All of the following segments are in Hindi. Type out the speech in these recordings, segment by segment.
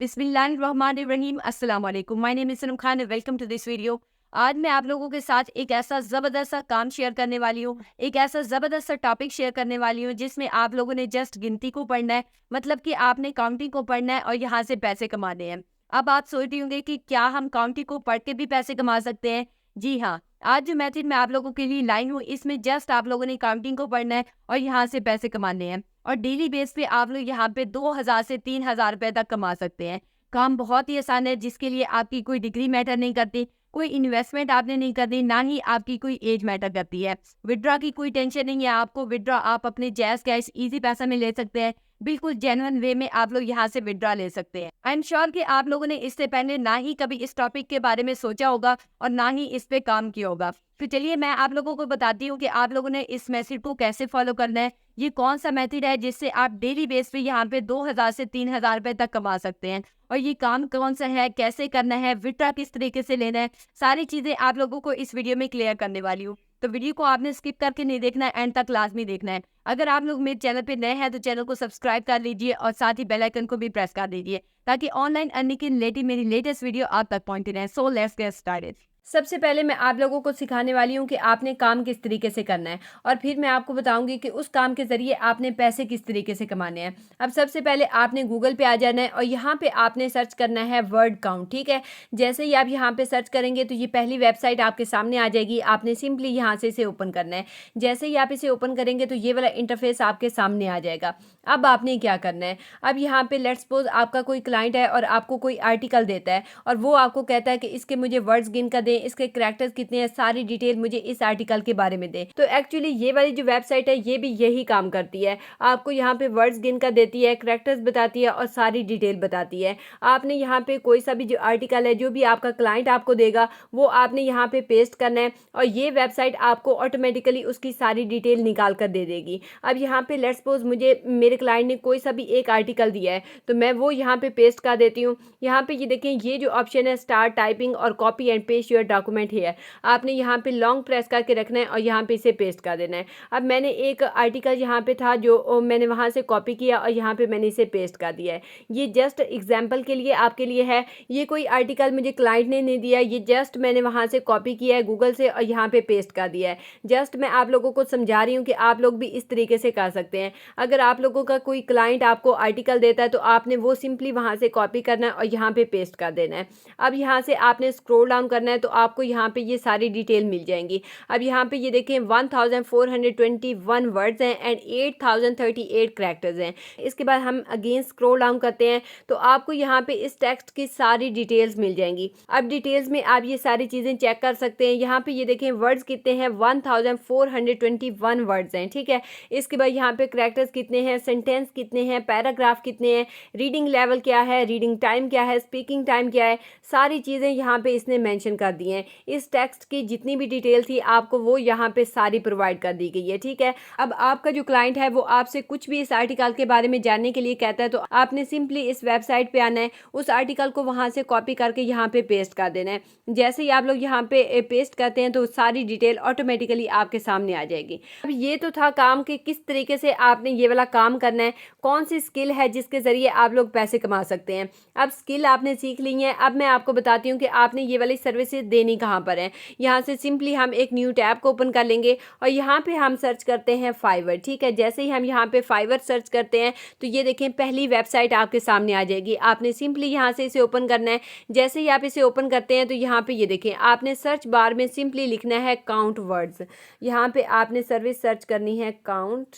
बिस्मिल्लाहिर्रहमानिर्रहीम अस्सलाम वालेकुम। My name is Sanam Khan, welcome to this video. आज मैं आप लोगों के साथ एक ऐसा ज़बरदस्त सा काम शेयर करने वाली हूँ, एक ऐसा ज़बरदस्त सा टॉपिक शेयर करने वाली हूँ जिसमें आप लोगों ने जस्ट गिनती को पढ़ना है, मतलब कि आपने काउंटिंग को पढ़ना है और यहाँ से पैसे कमाने हैं। अब आप सोच रही होंगे कि क्या हम काउंटिंग को पढ़ के भी पैसे कमा सकते हैं? जी हाँ, आज जो मैथड मैं आप लोगों के लिए लाई हूँ, इसमें जस्ट आप लोगों ने काउंटिंग को पढ़ना है और यहाँ से पैसे कमाने हैं। और डेली बेस पे आप लोग यहाँ पे 2000 से 3000 रुपए तक कमा सकते हैं। काम बहुत ही आसान है, जिसके लिए आपकी कोई डिग्री मैटर नहीं करती, कोई इन्वेस्टमेंट आपने नहीं करनी, ना ही आपकी कोई एज मैटर करती है। विथड्रॉ की कोई टेंशन नहीं है आपको। विथड्रॉ आप अपने जैज़ कैश ईज़ी पैसा में ले सकते हैं। बिल्कुल जेन्युइन वे में आप लोग यहाँ से विथड्रॉ ले सकते हैं। आई एम श्योर कि आप लोगों ने इससे पहले ना ही कभी इस टॉपिक के बारे में सोचा होगा और ना ही इस पे काम किया होगा। तो चलिए मैं आप लोगों को बताती हूँ कि आप लोगों ने इस मेथड को कैसे फॉलो करना है। ये कौन सा मेथड है जिससे आप डेली बेस पे यहाँ पे 2000 से 3000 रुपए तक कमा सकते हैं, और ये काम कौन सा है, कैसे करना है, विथड्रॉ किस तरीके से लेना है, सारी चीज़ें आप लोगों को इस वीडियो में क्लियर करने वाली हूँ। तो वीडियो को आपने स्किप करके नहीं देखना है, एंड तक लाजमी देखना है। अगर आप लोग मेरे चैनल पे नए हैं तो चैनल को सब्सक्राइब कर लीजिए और साथ ही बेल आइकन को भी प्रेस कर दीजिए, ताकि ऑनलाइन अर्निंग की रिलेटेड मेरी लेटेस्ट वीडियो आप तक पहुंचती रहे। So let's get started. सबसे पहले मैं आप लोगों को सिखाने वाली हूँ कि आपने काम किस तरीके से करना है, और फिर मैं आपको बताऊंगी कि उस काम के ज़रिए आपने पैसे किस तरीके से कमाने हैं। अब सबसे पहले आपने गूगल पे आ जाना है और यहाँ पे आपने सर्च करना है वर्ड काउंट। ठीक है, जैसे ही आप यहाँ पे सर्च करेंगे तो ये पहली वेबसाइट आपके सामने आ जाएगी। आपने सिंपली यहाँ से इसे ओपन करना है। जैसे ही आप इसे ओपन करेंगे तो ये वाला इंटरफेस आपके सामने आ जाएगा। अब आपने क्या करना है, अब यहाँ पे लेट्स सपोज आपका कोई क्लाइंट है और आपको कोई आर्टिकल देता है और वो आपको कहता है कि इसके मुझे वर्ड्स गिन कर दें, इसके करैक्टर्स कितने हैं, सारी डिटेल मुझे इस आर्टिकल के बारे में दें। तो एक्चुअली ये वाली जो वेबसाइट है ये भी यही काम करती है। आपको यहाँ पे वर्ड्स गिन कर देती है, करैक्टर्स बताती है और सारी डिटेल बताती है। आपने यहाँ पे कोई सा भी जो आर्टिकल है, जो भी आपका क्लाइंट आपको देगा, वो आपने यहाँ पे पेस्ट करना है और ये वेबसाइट आपको ऑटोमेटिकली उसकी सारी डिटेल निकाल कर दे देगी। अब यहाँ पे लेट्स सपोज मुझे मेरे क्लाइंट ने कोई सा भी एक आर्टिकल दिया है, तो मैं वो यहाँ पे पेस्ट कर देती हूँ। यहाँ पे ये देखें, ये जो ऑप्शन है स्टार्ट टाइपिंग और copy and paste your document है, आपने यहाँ पे लॉन्ग प्रेस करके रखना है और यहाँ पे इसे पेस्ट कर देना है। अब मैंने एक आर्टिकल यहाँ पे था जो मैंने वहाँ से कॉपी किया और यहाँ पे मैंने इसे पेस्ट कर दिया है। ये जस्ट एग्जाम्पल के लिए आपके लिए है। ये कोई आर्टिकल मुझे क्लाइंट ने नहीं दिया, ये जस्ट मैंने वहाँ से कॉपी किया है गूगल से और यहाँ पे पेस्ट कर दिया है। जस्ट मैं आप लोगों को समझा रही हूँ कि आप लोग भी इस तरीके से कर सकते हैं। अगर आप लोगों का कोई क्लाइंट आपको आर्टिकल देता है तो आपने वो सिंपली वहाँ से कॉपी करना है और यहाँ पे पेस्ट कर देना है। अब यहाँ से आपने स्क्रॉल डाउन करना है तो आपको यहाँ पे ये सारी डिटेल मिल जाएंगी। अब यहाँ पे ये देखें 1421 वर्ड्स हैं एंड 8038 करैक्टर्स हैं। इसके बाद हम अगेन स्क्रॉल डाउन करते हैं तो आपको यहाँ पे इस टेक्स्ट की सारी डिटेल्स मिल जाएंगी। अब डिटेल्स में आप ये सारी चीज़ें चेक कर सकते हैं। यहाँ पे ये देखें वर्ड्स कितने हैं, 1421 वर्ड्स हैं। ठीक है, इसके बाद यहाँ पे करैक्टर्स कितने हैं, सेंटेंस कितने हैं, पैराग्राफ कितने हैं, रीडिंग लेवल क्या है, रीडिंग टाइम क्या है, स्पीकिंग टाइम क्या है, सारी चीज़ें यहाँ पे इसने मेंशन कर दी हैं। इस टेक्स्ट की जितनी भी डिटेल थी आपको वो यहाँ पे सारी प्रोवाइड कर दी गई है। ठीक है, अब आपका जो क्लाइंट है वो आपसे कुछ भी इस आर्टिकल के बारे में जानने के लिए कहता है तो आपने सिंपली इस वेबसाइट पे आना है, उस आर्टिकल को वहाँ से कॉपी करके यहाँ पे पेस्ट कर देना है। जैसे ही आप लोग यहाँ पे पेस्ट करते हैं तो सारी डिटेल ऑटोमेटिकली आपके सामने आ जाएगी। अब ये तो था काम कि किस तरीके से आपने ये वाला काम करना है, कौन सी स्किल है जिसके ज़रिए आप लोग पैसे कमा सकते हैं। अब स्किल आपने सीख ली है, अब मैं आपको बताती हूँ कि आपने ये वाली सर्विसेज देनी कहाँ पर है। यहाँ से सिंपली हम एक न्यू टैब को ओपन कर लेंगे और यहाँ पे हम सर्च करते हैं फाइवर। ठीक है, जैसे ही हम यहाँ पे फाइवर सर्च करते हैं तो ये देखें पहली वेबसाइट आपके सामने आ जाएगी। आपने सिंपली यहाँ से इसे ओपन करना है। जैसे ही आप इसे ओपन करते हैं तो यहाँ पे ये देखें आपने सर्च बार में सिंपली लिखना है काउंट वर्ड्स। यहाँ पे आपने सर्विस सर्च करनी है काउंट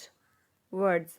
वर्ड्स।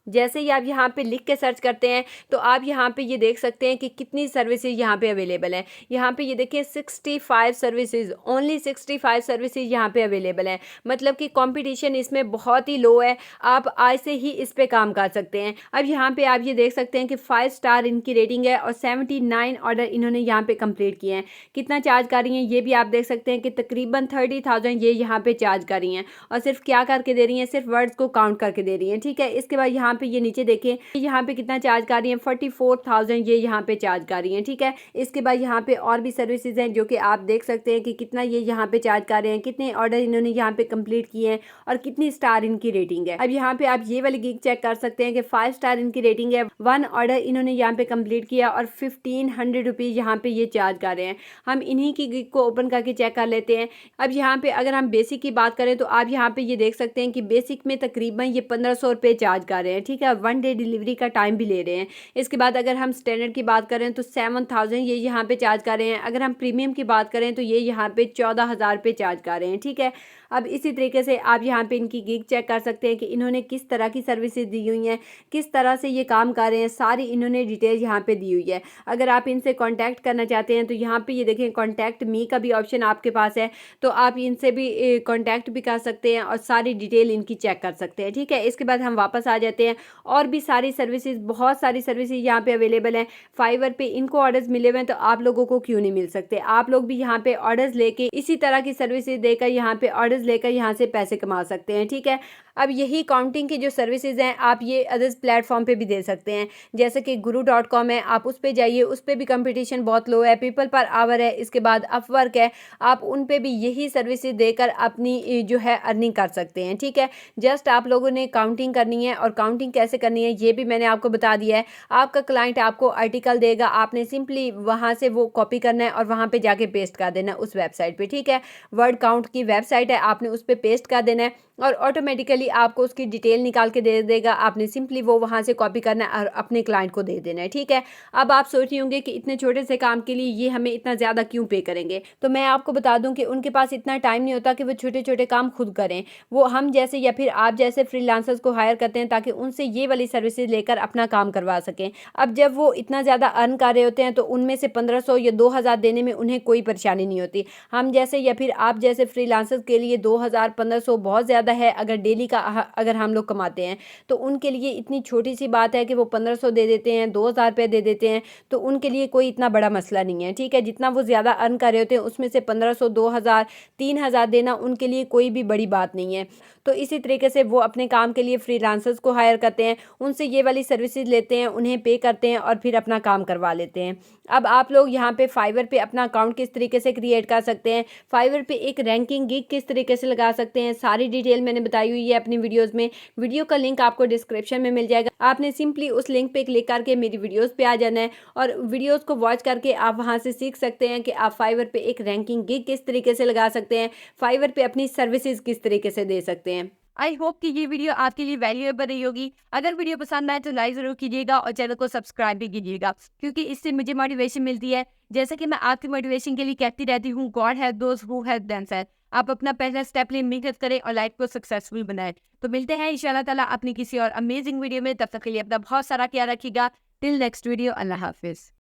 जैसे ही आप यहाँ पे लिख के सर्च करते हैं तो आप यहाँ पे ये देख सकते हैं कि कितनी सर्विसेज यहाँ पे अवेलेबल हैं। यहाँ पे ये देखिए 65 सर्विसेज, ओनली 65 सर्विसेज यहाँ पे अवेलेबल हैं। मतलब कि कंपटीशन इसमें बहुत ही लो है, आप आज से ही इस पे काम कर सकते हैं। अब यहाँ पे आप ये देख सकते हैं कि 5 स्टार इनकी रेटिंग है और 79 ऑर्डर इन्होंने यहाँ पे कंप्लीट किए हैं। कितना चार्ज कर रही हैं ये भी आप देख सकते हैं कि तकरीबन 30,000 ये यहाँ पे चार्ज कर रही हैं और सिर्फ क्या करके दे रही हैं, सिर्फ वर्ड्स को काउंट करके दे रही हैं। ठीक है, इसके बाद यहाँ यहाँ पे ये नीचे देखें, यहाँ पे कितना चार्ज कर रही है, 44,000 ये यहाँ पे चार्ज कर रही है। ठीक है, इसके बाद यहाँ पे और भी सर्विसेज हैं जो कि आप देख सकते हैं कि कितना ये यहाँ पे चार्ज कर रहे हैं, कितने ऑर्डर इन्होंने यहाँ पे कंप्लीट किए हैं और कितनी स्टार इनकी रेटिंग है। अब यहाँ पे आप ये वाली गिग चेक कर सकते हैं कि 5 स्टार इनकी रेटिंग है, 1 ऑर्डर इन्होंने यहाँ पे कंप्लीट किया और 1500 रुपीज़ यहाँ पे ये चार्ज कर रहे हैं। हम इन्हीं की गिग को ओपन करके चेक कर लेते हैं। अब यहाँ पे अगर हम बेसिक की बात करें तो आप यहाँ पे ये देख सकते हैं कि बेसिक में तकरीबन ये 1500 रुपये चार्ज कर रहे हैं। ठीक है, 1 डे डिलीवरी का टाइम भी ले रहे हैं। इसके बाद अगर हम स्टैंडर्ड की बात करें तो 7000 ये यहाँ पे चार्ज कर रहे हैं। अगर हम प्रीमियम की बात करें तो ये यहाँ पे 14,000 रुपये चार्ज कर रहे हैं। ठीक है, अब इसी तरीके से आप यहाँ पे इनकी गिग चेक कर सकते हैं कि इन्होंने किस तरह की सर्विसेज दी हुई हैं, किस तरह से ये काम कर रहे हैं, सारी इन्होंने डिटेल यहाँ पे दी हुई है। अगर आप इनसे कांटेक्ट करना चाहते हैं तो यहाँ पे ये देखें कांटेक्ट मी का भी ऑप्शन आपके पास है, तो आप इनसे भी कांटेक्ट भी कर सकते हैं और सारी डिटेल इनकी चेक कर सकते हैं। ठीक है, इसके बाद हम वापस आ जाते हैं। और भी सारी सर्विसेज, बहुत सारी सर्विसेज यहाँ पे अवेलेबल हैं। फाइवर पे इनको ऑर्डर्स मिले हुए हैं, तो आप लोगों को क्यों नहीं मिल सकते? आप लोग भी यहाँ पे ऑर्डर्स लेके इसी तरह की सर्विसेज देकर यहाँ पे ऑर्डर्स लेकर यहाँ से पैसे कमा सकते हैं। ठीक है, अब यही काउंटिंग की जो सर्विसेज हैं आप ये अदर्स प्लेटफॉर्म पे भी दे सकते हैं, जैसे कि guru.com है, आप उस पर जाइए, उस पर भी कंपटीशन बहुत लो है। पीपल पर आवर है, इसके बाद अपवर्क है, आप उन पे भी यही सर्विसेज देकर अपनी जो है अर्निंग कर सकते हैं। ठीक है, जस्ट आप लोगों ने काउंटिंग करनी है, और काउंटिंग कैसे करनी है ये भी मैंने आपको बता दिया है। आपका क्लाइंट आपको आर्टिकल देगा, आपने सिंपली वहाँ से वो कॉपी करना है और वहाँ पर जाके पेस्ट कर देना है उस वेबसाइट पर। ठीक है, वर्ड काउंट की वेबसाइट है, आपने उस पर पेस्ट कर देना है और ऑटोमेटिकली आपको उसकी डिटेल निकाल के दे देगा। आपने सिंपली वो वहाँ से कॉपी करना है और अपने क्लाइंट को दे देना है। ठीक है, अब आप सोच रहे होंगे कि इतने छोटे से काम के लिए ये हमें इतना ज़्यादा क्यों पे करेंगे, तो मैं आपको बता दूं कि उनके पास इतना टाइम नहीं होता कि वो छोटे छोटे काम खुद करें। वो हम जैसे या फिर आप जैसे फ्रीलांसर्स को हायर करते हैं ताकि उनसे ये वाली सर्विसेज लेकर अपना काम करवा सकें। अब जब वो इतना ज़्यादा अर्न कर रहे होते हैं तो उनमें से 1500 या 2000 देने में उन्हें कोई परेशानी नहीं होती। हम जैसे या फिर आप जैसे फ्रीलांसर्स के लिए 2000 1500 बहुत ज़्यादा है। अगर डेली का अगर हम लोग कमाते हैं तो उनके लिए इतनी छोटी सी बात है कि वो 1500 दे देते हैं, 2000 रुपये दे देते हैं, तो उनके लिए कोई इतना बड़ा मसला नहीं है। ठीक है, जितना वो ज़्यादा अर्न कर रहे होते हैं उसमें से 1500 2000 3000 देना उनके लिए कोई भी बड़ी बात नहीं है। तो इसी तरीके से वो अपने काम के लिए फ्रीलांसर्स को हायर करते हैं, उनसे ये वाली सर्विसेज लेते हैं, उन्हें पे करते हैं और फिर अपना काम करवा लेते हैं। अब आप लोग यहाँ पे फाइवर पे अपना अकाउंट किस तरीके से क्रिएट कर सकते हैं, फाइवर पे एक रैंकिंग गिग किस तरीके से लगा सकते हैं, सारी डिटेल मैंने बताई हुई है अपनी वीडियोस में। वीडियो का लिंक आपको डिस्क्रिप्शन में मिल जाएगा, आपने सिंपली उस लिंक पे क्लिक करके मेरी वीडियोस पे आ जाना है और वीडियोस को वॉच करके आप वहाँ से सीख सकते हैं कि आप फाइवर पे एक रैंकिंग गिग किस तरीके से लगा सकते हैं, फाइवर पे अपनी सर्विसेज किस तरीके से दे सकते हैं। आई होप कि ये वीडियो आपके लिए वैल्यूएबल रही होगी। अगर वीडियो पसंद आए तो लाइक ज़रूर कीजिएगा और चैनल को सब्सक्राइब भी कीजिएगा, क्योंकि इससे मुझे मोटिवेशन मिलती है। जैसे कि मैं आपकी मोटिवेशन के लिए कहती रहती हूँ, God help those who help themselves. आप अपना पहला स्टेप लें, मेहनत करें और लाइफ को सक्सेसफुल बनाएं। तो मिलते हैं इंशाल्लाह ताला अपनी किसी और अमेजिंग वीडियो में। तब तक के लिए अपना बहुत सारा ख्याल रखिएगा। टिल नेक्स्ट वीडियो, अल्लाह हाफिज़।